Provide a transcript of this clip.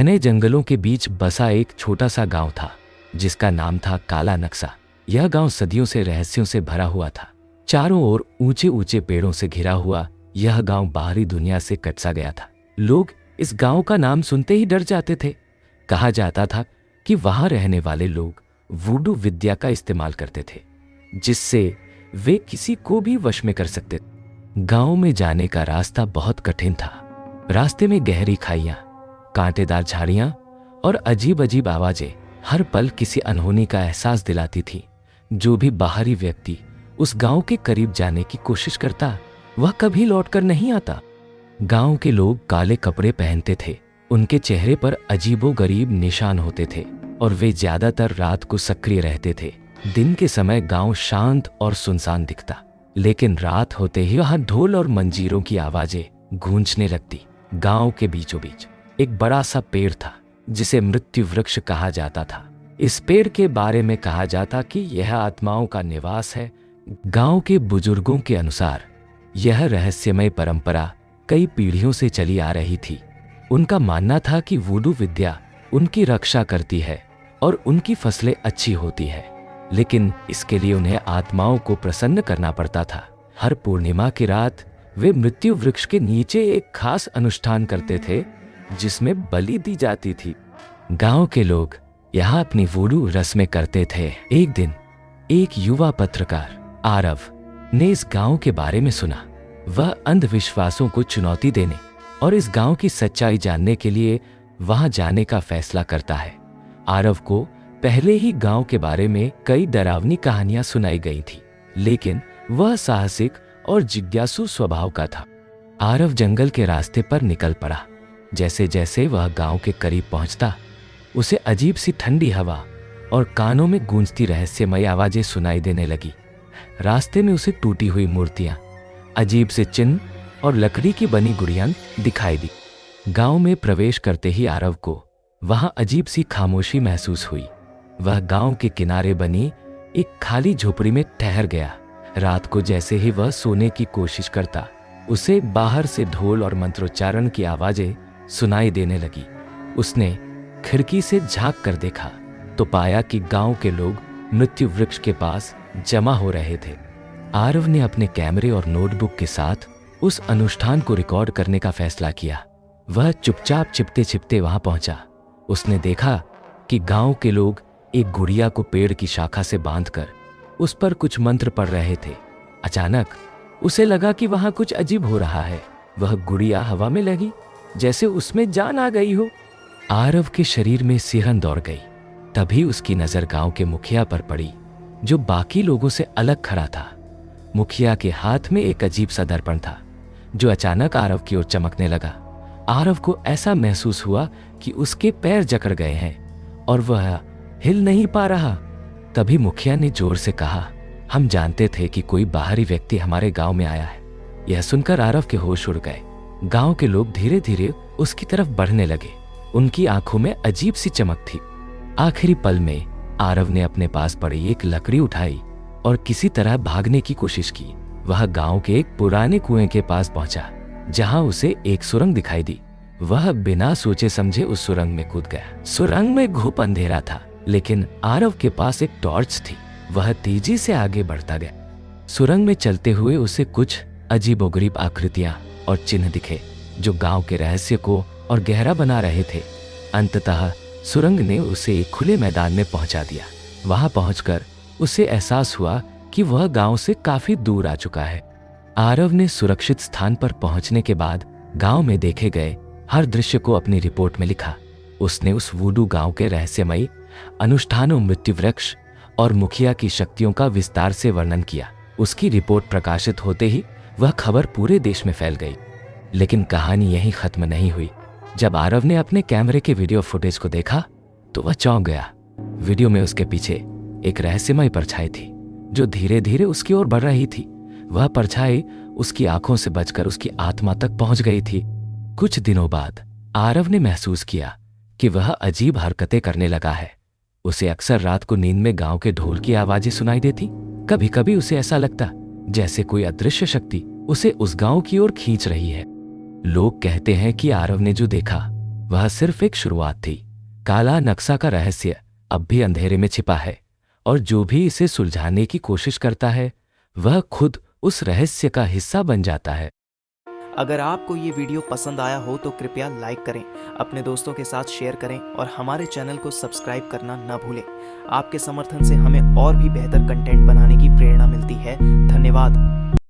घने जंगलों के बीच बसा एक छोटा सा गांव था जिसका नाम था काला नक्शा। यह गांव सदियों से रहस्यों से भरा हुआ था। चारों ओर ऊंचे ऊंचे पेड़ों से घिरा हुआ यह गांव बाहरी दुनिया से कटसा गया था। लोग इस गांव का नाम सुनते ही डर जाते थे। कहा जाता था कि वहां रहने वाले लोग वूडू विद्या का इस्तेमाल करते थे जिससे वे किसी को भी वश में कर सकते थे। गांव में जाने का रास्ता बहुत कठिन था। रास्ते में गहरी खाइयां, कांटेदार झाड़ियां और अजीब अजीब आवाजें हर पल किसी अनहोनी का एहसास दिलाती थी। जो भी बाहरी व्यक्ति उस गांव के करीब जाने की कोशिश करता वह कभी लौटकर नहीं आता। गांव के लोग काले कपड़े पहनते थे, उनके चेहरे पर अजीबोगरीब निशान होते थे और वे ज्यादातर रात को सक्रिय रहते थे। दिन के समय गांव शांत और सुनसान दिखता, लेकिन रात होते ही वहां ढोल और मंजीरों की आवाजें गूंजने लगती। गांव के बीचों बीच एक बड़ा सा पेड़ था जिसे मृत्यु वृक्ष कहा जाता था। इस पेड़ के बारे में कहा जाता कि यह आत्माओं का निवास है। गांव के बुजुर्गों के अनुसार यह रहस्यमय परंपरा कई पीढ़ियों से चली आ रही थी। उनका मानना था कि वूडू विद्या उनकी रक्षा करती है और उनकी फसलें अच्छी होती है, लेकिन इसके लिए उन्हें आत्माओं को प्रसन्न करना पड़ता था। हर पूर्णिमा की रात वे मृत्यु वृक्ष के नीचे एक खास अनुष्ठान करते थे जिसमें बलि दी जाती थी। गांव के लोग यहाँ अपनी वूडू रस्में करते थे। एक दिन एक युवा पत्रकार आरव ने इस गांव के बारे में सुना। वह अंधविश्वासों को चुनौती देने और इस गांव की सच्चाई जानने के लिए वहां जाने का फैसला करता है। आरव को पहले ही गांव के बारे में कई डरावनी कहानियां सुनाई गई थी, लेकिन वह साहसिक और जिज्ञासु स्वभाव का था। आरव जंगल के रास्ते पर निकल पड़ा। जैसे जैसे वह गांव के करीब पहुंचता, उसे अजीब सी ठंडी हवा और कानों में गूंजती रहस्यमय आवाजें सुनाई देने लगी। रास्ते में उसे टूटी हुई मूर्तियां, अजीब से चिन्ह और लकड़ी की बनी गुड़ियां दिखाई दी। गांव में प्रवेश करते ही आरव को वहां अजीब सी खामोशी महसूस हुई। वह गांव के किनारे बनी एक खाली झोपड़ी में ठहर गया। रात को जैसे ही वह सोने की कोशिश करता, उसे बाहर से ढोल और मंत्रोच्चारण की आवाजें सुनाई देने लगी। उसने खिड़की से झांक कर देखा तो पाया कि गांव के लोग मृत्यु वृक्ष के पास जमा हो रहे थे। आरव ने अपने कैमरे और नोटबुक के साथ उस अनुष्ठान को रिकॉर्ड करने का फैसला किया। वह चुपचाप छिपते छिपते वहां पहुंचा। उसने देखा कि गांव के लोग एक गुड़िया को पेड़ की शाखा से बांधकर उस पर कुछ मंत्र पढ़ रहे थे। अचानक उसे लगा कि वहां कुछ अजीब हो रहा है। वह गुड़िया हवा में लगी जैसे उसमें जान आ गई हो। आरव के शरीर में सिहरन दौड़ गई। तभी उसकी नजर गांव के मुखिया पर पड़ी, जो बाकी लोगों से अलग खड़ा था। मुखिया के हाथ में एक अजीब सा दर्पण था जो अचानक आरव की ओर चमकने लगा। आरव को ऐसा महसूस हुआ कि उसके पैर जकड़ गए हैं और वह हिल नहीं पा रहा। तभी मुखिया ने जोर से कहा, हम जानते थे कि कोई बाहरी व्यक्ति हमारे गांव में आया है। यह सुनकर आरव के होश उड़ गए। गांव के लोग धीरे धीरे उसकी तरफ बढ़ने लगे। उनकी आंखों में अजीब सी चमक थी। आखिरी पल में आरव ने अपने पास पड़ी एक लकड़ी उठाई और किसी तरह भागने की कोशिश की। वह गांव के एक पुराने कुएं के पास पहुंचा जहां उसे एक सुरंग दिखाई दी। वह बिना सोचे समझे उस सुरंग में कूद गया। सुरंग में घुप अंधेरा था, लेकिन आरव के पास एक टॉर्च थी। वह तेजी से आगे बढ़ता गया। सुरंग में चलते हुए उसे कुछ अजीबोगरीब आकृतियां और चिन्ह दिखे जो गांव के रहस्य को और गहरा बना रहे थे। अंततः सुरंग ने उसे एक खुले मैदान में पहुंचा दिया। वहां पहुंचकर उसे एहसास हुआ कि वह गांव से काफी दूर आ चुका है। आरव ने सुरक्षित स्थान पर पहुंचने के बाद गांव में देखे गए हर दृश्य को अपनी रिपोर्ट में लिखा। उसने उस वूडू गांव के रहस्यमयी अनुष्ठानों, मृत्यु वृक्ष और मुखिया की शक्तियों का विस्तार से वर्णन किया। उसकी रिपोर्ट प्रकाशित होते ही वह खबर पूरे देश में फैल गई। लेकिन कहानी यहीं खत्म नहीं हुई। जब आरव ने अपने कैमरे के वीडियो फुटेज को देखा तो वह चौंक गया। वीडियो में उसके पीछे एक रहस्यमय परछाई थी जो धीरे धीरे उसकी ओर बढ़ रही थी। वह परछाई उसकी आंखों से बचकर उसकी आत्मा तक पहुंच गई थी। कुछ दिनों बाद आरव ने महसूस किया कि वह अजीब हरकतें करने लगा है। उसे अक्सर रात को नींद में गांव के ढोल की आवाजें सुनाई देती। कभी कभी उसे ऐसा लगता जैसे कोई अदृश्य शक्ति उसे उस गांव की ओर खींच रही है। लोग कहते हैं कि आरव ने जो देखा वह सिर्फ एक शुरुआत थी। काला नक्शा का रहस्य अब भी अंधेरे में छिपा है, और जो भी इसे सुलझाने की कोशिश करता है वह खुद उस रहस्य का हिस्सा बन जाता है। अगर आपको ये वीडियो पसंद आया हो तो कृपया लाइक करें, अपने दोस्तों के साथ शेयर करें और हमारे चैनल को सब्सक्राइब करना न भूलें। आपके समर्थन से हमें और भी बेहतर कंटेंट बनाने की प्रेरणा मिलती है। धन्यवाद।